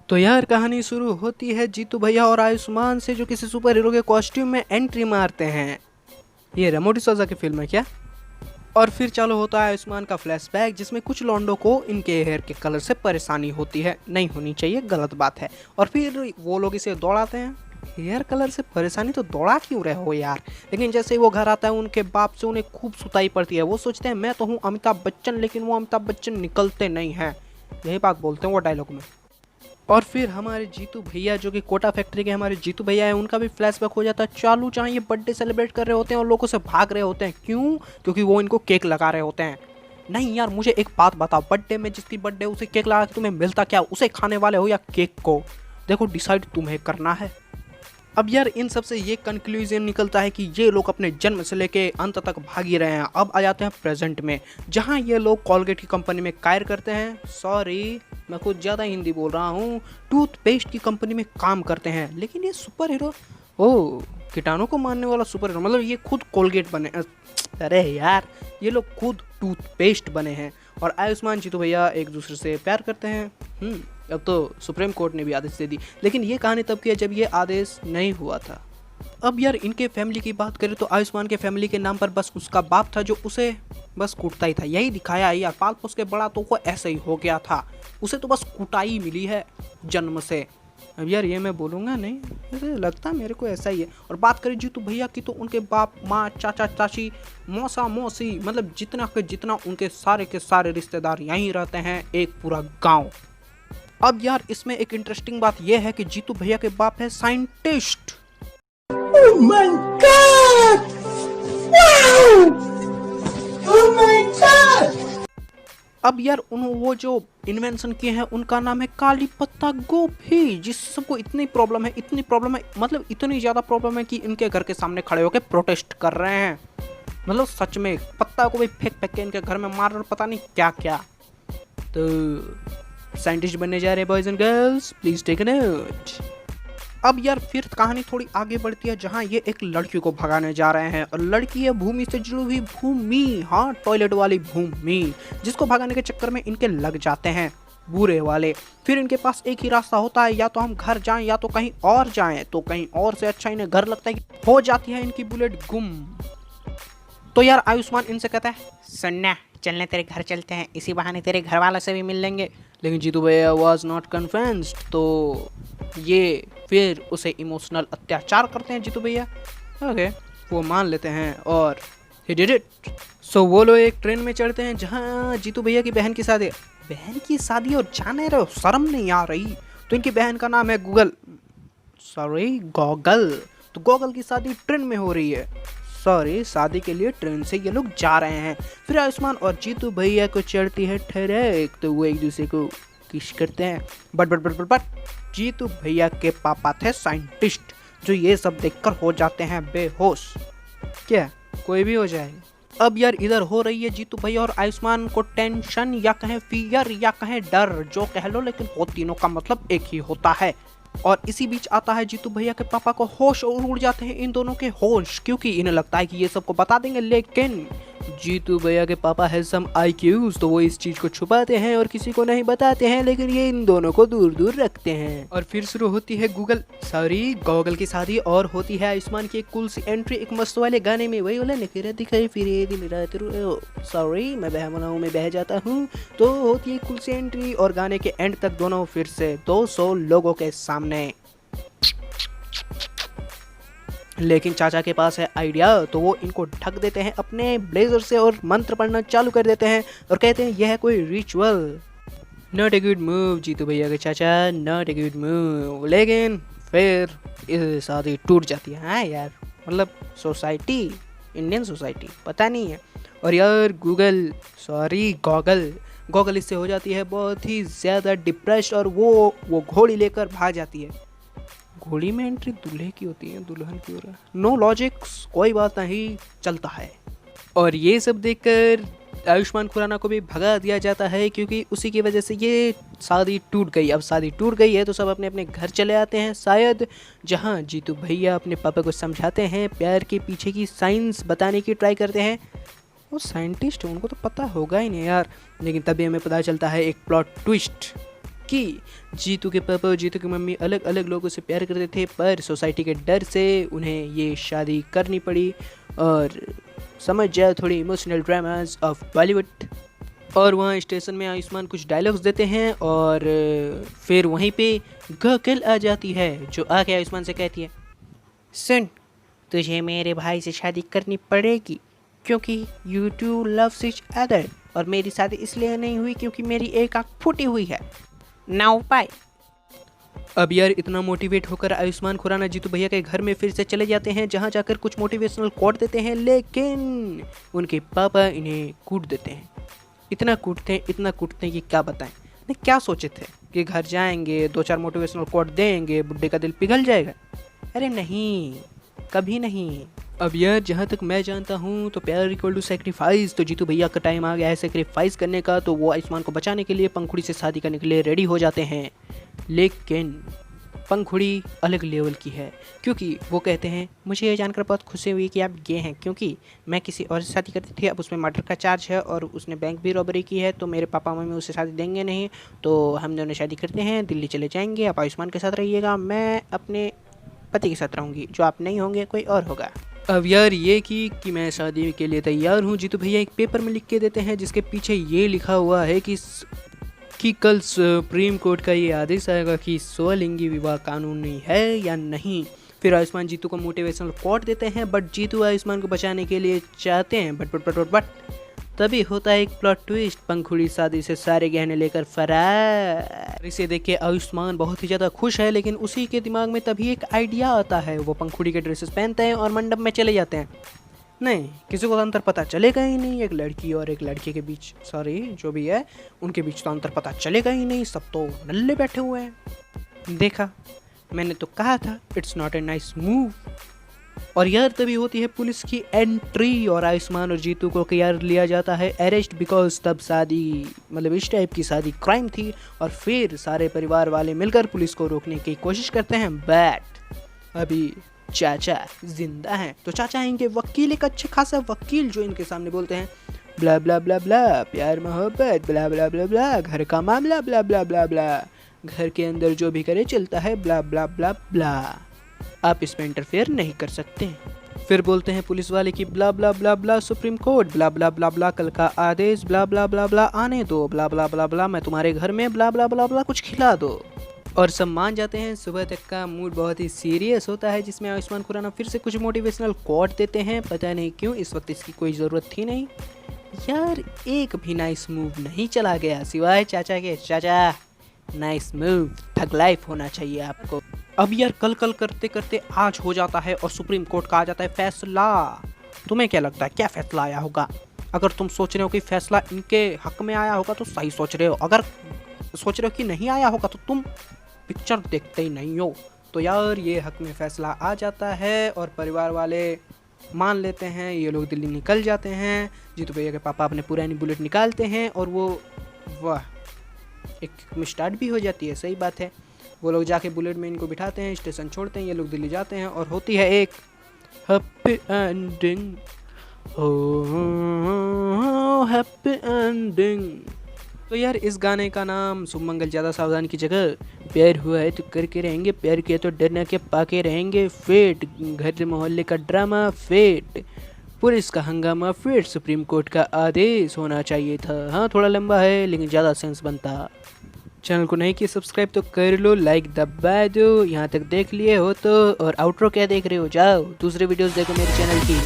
तो यार कहानी शुरू होती है जीतू भैया और आयुष्मान से, जो किसी सुपर हीरो के कॉस्ट्यूम में एंट्री मारते हैं। ये रेमो डिसूजा की फिल्म है क्या? और फिर चालू होता है आयुष्मान का फ्लैशबैक, जिसमें कुछ लौंडों को इनके हेयर के कलर से परेशानी होती है। नहीं होनी चाहिए, गलत बात है। और फिर वो लोग इसे दौड़ाते हैं। हेयर कलर से परेशानी तो दौड़ा क्यों रहे हो यार? लेकिन जैसे ही वो घर आता है, उनके बाप से उन्हें खूब सुताई पड़ती है। वो सोचते हैं मैं तो हूँ अमिताभ बच्चन, लेकिन वो अमिताभ बच्चन निकलते नहीं हैं। यही बात बोलते हैं वो डायलॉग में। और फिर हमारे जीतू भैया, जो कि कोटा फैक्ट्री के हमारे जीतू भैया हैं, उनका भी फ्लैशबैक हो जाता है चालू, जहाँ ये बर्थडे सेलिब्रेट कर रहे होते हैं और लोगों से भाग रहे होते हैं। क्यों? क्योंकि वो इनको केक लगा रहे होते हैं। नहीं यार, मुझे एक बात बताओ, बर्थडे में जिसकी बर्थडे उसे केक लगा के तुम्हें मिलता क्या? उसे खाने वाले हो या केक को? देखो, डिसाइड तुम्हें करना है। अब यार इन सब से ये कंक्लूजन निकलता है कि ये लोग अपने जन्म से लेके अंत तक भाग ही रहे हैं। अब आ जाते हैं प्रेजेंट में, जहाँ ये लोग कोलगेट की कंपनी में कार्य करते हैं। सॉरी, मैं कुछ ज़्यादा हिंदी बोल रहा हूँ। टूथपेस्ट की कंपनी में काम करते हैं। लेकिन ये सुपर हीरो, ओ कीटाणु को मारने वाला सुपर हीरो, मतलब ये खुद कोलगेट बने। अरे यार, ये लोग खुद टूथपेस्ट बने हैं। और आयुष्मान जीतू भैया एक दूसरे से प्यार करते हैं। अब तो सुप्रीम कोर्ट ने भी आदेश दे दी। लेकिन ये कहानी तब की है जब ये आदेश नहीं हुआ था। अब यार इनके फैमिली की बात करें तो आयुष्मान के फैमिली के नाम पर बस उसका बाप था, जो उसे बस कूटता ही था। यही दिखाया है यार, पाल पोस के बड़ा तो वो ऐसे ही हो गया था। उसे तो बस कुटाई मिली है जन्म से। अब यार ये मैं बोलूँगा नहीं, ऐसे लगता मेरे को ऐसा ही है। और बात करें जीतू भैया की, तो उनके बाप, माँ, चाचा, चाची, मौसा, मौसी, मतलब जितना के जितना उनके सारे के सारे रिश्तेदार यहीं रहते हैं, एक पूरा गाँव। अब यार इसमें एक इंटरेस्टिंग बात यह है कि जीतू भैया के बाप है scientist. Oh my God! Wow! Oh my God! अब यार वो जो इन्वेंशन किए हैं उनका नाम है काली पत्ता गोभी, जिस सबको इतनी प्रॉब्लम है, मतलब इतनी ज़्यादा प्रॉब्लम है कि इनके घर के सामने खड़े होकर प्रोटेस्ट कर रहे हैं। मतलब सच में पत्ता को भी फेंक फेंक के इनके घर में मार रहे, पता नहीं क्या क्या। तो साइंटिस्ट बनने जा रहे हैं boys and girls, please take note. अब यार फिर कहानी थोड़ी आगे बढ़ती है, जहाँ ये एक लड़की को भगाने जा रहे हैं। और लड़की है भूमि से जुड़ी हुई भूमि, हाँ टॉयलेट वाली भूमि, जिसको भगाने के चक्कर में इनके लग जाते हैं बुरे वाले। फिर इनके पास एक ही रास्ता होता है, या तो हम घर जाएं या तो कहीं और जाएं। तो कहीं और से अच्छा इन्हें घर लगता है कि हो जाती है इनकी बुलेट गुम। तो यार आयुष्मान इनसे कहता है सुनना, चलने तेरे घर चलते हैं, इसी बहाने तेरे घर वालों से भी मिल लेंगे। लेकिन जीतू भैया वॉज नॉट कन्विंस्ड, तो ये फिर उसे इमोशनल अत्याचार करते हैं जीतू भैया। ओके, वो मान लेते हैं और ही डिड इट। सो वो लोग एक ट्रेन में चढ़ते हैं, जहाँ जीतू भैया की बहन की शादी और जाने रहे हो, शर्म नहीं आ रही? तो इनकी बहन का नाम है गॉगल। तो गॉगल की शादी ट्रेन में हो रही है। सॉरी, शादी के लिए ट्रेन से ये लोग जा रहे हैं। फिर आयुष्मान और जीतू भैया को चढ़ती है ठहरेक, तो वो एक दूसरे को किस करते हैं। बट जीतू भैया के पापा थे साइंटिस्ट, जो ये सब देखकर हो जाते हैं बेहोश। क्या कोई भी हो जाए? अब यार इधर हो रही है जीतू भैया और आयुष्मान को टेंशन, या कहें फियर, या कहें डर, जो कह लो, लेकिन वो तीनों का मतलब एक ही होता है। और इसी बीच आता है जीतू भैया के पापा को होश, और उड़ जाते हैं इन दोनों के होश, क्योंकि इन्हें लगता है कि ये सबको बता देंगे। लेकिन जीतू भैया के पापा है सम IQs, तो वो इस चीज़ को छुपाते हैं और किसी को नहीं बताते हैं, लेकिन ये इन दोनों को दूर दूर रखते हैं। और फिर शुरू होती है गॉगल की शादी, और होती है आयुष्मान की एक कुल सी एंट्री एक मस्त वाले गाने में। वही बोला नखरा दिखाई फिर दिन रात, सॉरी मैं बहमनाओं में बह जाता हूँ। तो होती है कुल सी एंट्री, और गाने के एंड तक दोनों फिर से 200 लोगों के सामने। लेकिन चाचा के पास है आइडिया, तो वो इनको ढक देते हैं अपने ब्लेजर से और मंत्र पढ़ना चालू कर देते हैं और कहते हैं यह है कोई ritual. Not a good move Jitu भैया के चाचा, नॉट ए गुड मूव। लेकिन फिर इस शादी टूट जाती है। हाँ यार, मतलब सोसाइटी, इंडियन सोसाइटी पता नहीं है। और यार गॉगल इससे हो जाती है बहुत ही ज़्यादा डिप्रेस्ड, और वो घोड़ी लेकर भाग जाती है। घोड़ी में एंट्री दूल्हे की होती है, दुल्हन की हो रहा है। नो लॉजिक्स, कोई बात नहीं, चलता है। और ये सब देखकर आयुष्मान खुराना को भी भगा दिया जाता है, क्योंकि उसी की वजह से ये शादी टूट गई। अब शादी टूट गई है तो सब अपने अपने घर चले आते हैं शायद, जहाँ जीतू भैया अपने पापा को समझाते हैं, प्यार के पीछे की साइंस बताने की ट्राई करते हैं। वो साइंटिस्ट है, उनको तो पता होगा ही नहीं यार। लेकिन तभी हमें पता चलता है एक प्लॉट ट्विस्ट, कि जीतू के पापा और जीतू की मम्मी अलग अलग लोगों से प्यार करते थे, पर सोसाइटी के डर से उन्हें ये शादी करनी पड़ी। और समझ जाए थोड़ी इमोशनल ड्रामास ऑफ बॉलीवुड। और वहाँ स्टेशन में आयुष्मान कुछ डायलॉग्स देते हैं और फिर वहीं पे गर्ल आ जाती है जो आके आयुष्मान से कहती है, सुन, तुझे मेरे भाई से शादी करनी पड़ेगी क्योंकि you two loves each other, और मेरी शादी इसलिए नहीं हुई क्योंकि मेरी एक आँख फूटी हुई है। Now bye. अब यार इतना मोटिवेट होकर आयुष्मान खुराना जीतू भैया के घर में फिर से चले जाते हैं, जहाँ जाकर कुछ मोटिवेशनल कोट देते हैं, लेकिन उनके पापा इन्हें कूट देते हैं। इतना कूटते हैं कि क्या बताएं। नहीं, क्या सोचे थे कि घर जाएंगे, 2-4 मोटिवेशनल कोट देंगे, बुड्ढे का दिल पिघल जाएगा? अरे नहीं, कभी नहीं। अब यार जहाँ तक मैं जानता हूँ तो प्यार इक्वल टू सेक्रीफाइस, तो जीतू भैया का टाइम आ गया है सेक्रीफाइस करने का। तो वो आयुष्मान को बचाने के लिए पंखुड़ी से शादी करने के लिए रेडी हो जाते हैं, लेकिन पंखुड़ी अलग लेवल की है, क्योंकि वो कहते हैं मुझे ये जानकर बहुत खुशी हुई कि आप गे हैं, क्योंकि मैं किसी और से शादी करती थी, अब उसमें मर्डर का चार्ज है और उसने बैंक भी रॉबरी की है, तो मेरे पापा मम्मी उसे शादी देंगे नहीं, तो हम दोनों शादी करते हैं, दिल्ली चले जाएंगे, आप आयुष्मान के साथ रहिएगा, मैं अपने पति के साथ रहूँगी, जो आप नहीं होंगे कोई और होगा। अब यार ये कि मैं शादी के लिए तैयार हूँ, जीतू भैया एक पेपर में लिख के देते हैं जिसके पीछे ये लिखा हुआ है कि कल सुप्रीम कोर्ट का ये आदेश आएगा कि स्वलिंगी विवाह कानूनी है या नहीं। फिर आयुष्मान जीतू को मोटिवेशनल कोट देते हैं, बट जीतू आयुष्मान को बचाने के लिए चाहते हैं, बट तभी होता है एक प्लॉट ट्विस्ट, पंखुड़ी शादी से सारे गहने लेकर फरार। इसे देख के आयुष्मान बहुत ही ज़्यादा खुश है, लेकिन उसी के दिमाग में तभी एक आइडिया आता है। वो पंखुड़ी के ड्रेसेस पहनते हैं और मंडप में चले जाते हैं। नहीं, किसी को तो अंतर पता चलेगा ही नहीं, एक लड़की और एक लड़के के बीच, सॉरी जो भी है उनके बीच तो अंतर पता चलेगा ही नहीं, सब तो नल्ले बैठे हुए हैं। देखा, मैंने तो कहा था, it's not a nice move. और यार तभी होती है पुलिस की एंट्री और आयुष्मान और जीतू को यार लिया जाता है अरेस्ट, बिकॉज तब शादी मतलब इस टाइप की शादी क्राइम थी। और फिर सारे परिवार वाले मिलकर पुलिस को रोकने की कोशिश करते हैं, बट अभी चाचा जिंदा हैं। तो चाचा हैं इनके वकील, एक अच्छे खासा वकील, जो इनके सामने बोलते हैं ब्ला ब्ला ब्ला ब्ला, प्यार मोहब्बत ब्ला ब्ला ब्ला ब्ला, घर का मामला ब्ला ब्ला ब्ला ब्ला, घर के अंदर जो भी करे चलता है ब्ला ब्ला ब्ला ब्ला, आप इसमें इंटरफेयर नहीं कर सकते। फिर बोलते हैं पुलिस वाले की ब्ला ब्ला ब्ला ब्ला, सुप्रीम कोर्ट ब्ला ब्ला ब्ला ब्ला, कल का आदेश ब्ला ब्ला ब्ला ब्ला, आने दो ब्ला ब्ला ब्ला ब्ला, मैं तुम्हारे घर में ब्ला ब्ला ब्ला ब्ला, कुछ खिला दो। और सब मान जाते हैं। सुबह तक का मूड बहुत ही सीरियस होता है, जिसमें आयुष्मान खुराना फिर से कुछ मोटिवेशनल कोट देते हैं। पता नहीं क्यों, इस वक्त इसकी कोई ज़रूरत थी नहीं यार, एक भी नाइस मूव नहीं चला गया सिवाय चाचा के। चाचा नाइस मूव, ठग लाइफ होना चाहिए आपको। अब यार कल करते करते आज हो जाता है और सुप्रीम कोर्ट का आ जाता है फैसला। तुम्हें क्या लगता है क्या फैसला आया होगा? अगर तुम सोच रहे हो कि फैसला इनके हक में आया होगा तो सही सोच रहे हो, अगर सोच रहे हो कि नहीं आया होगा तो तुम पिक्चर देखते ही नहीं हो। तो यार ये हक में फैसला आ जाता है और परिवार वाले मान लेते हैं, ये लोग दिल्ली निकल जाते हैं। जीतू भैया के पापा अपने पुरानी बुलेट निकालते हैं और वो वाह एक स्टार्ट भी हो जाती है, सही बात है। वो लोग जाके बुलेट में इनको बिठाते हैं, स्टेशन छोड़ते हैं, ये लोग दिल्ली जाते हैं और होती है एक हैप्पी एंडिंग, हैप्पी एंडिंग। तो यार इस गाने का नाम सुमंगल ज़्यादा सावधान की जगह प्यार हुआ है तो करके रहेंगे, प्यार किया तो डरना के पाके रहेंगे, फेट घर मोहल्ले का ड्रामा, फेट पुलिस का हंगामा, फिर सुप्रीम कोर्ट का आदेश होना चाहिए था। हाँ थोड़ा लंबा है लेकिन ज़्यादा सेंस बनता। चैनल को नहीं किया सब्सक्राइब तो कर लो, लाइक दबा दो, यहाँ तक देख लिए हो तो। और आउटरो क्या देख रहे हो, जाओ दूसरे वीडियोस देखो मेरे चैनल की।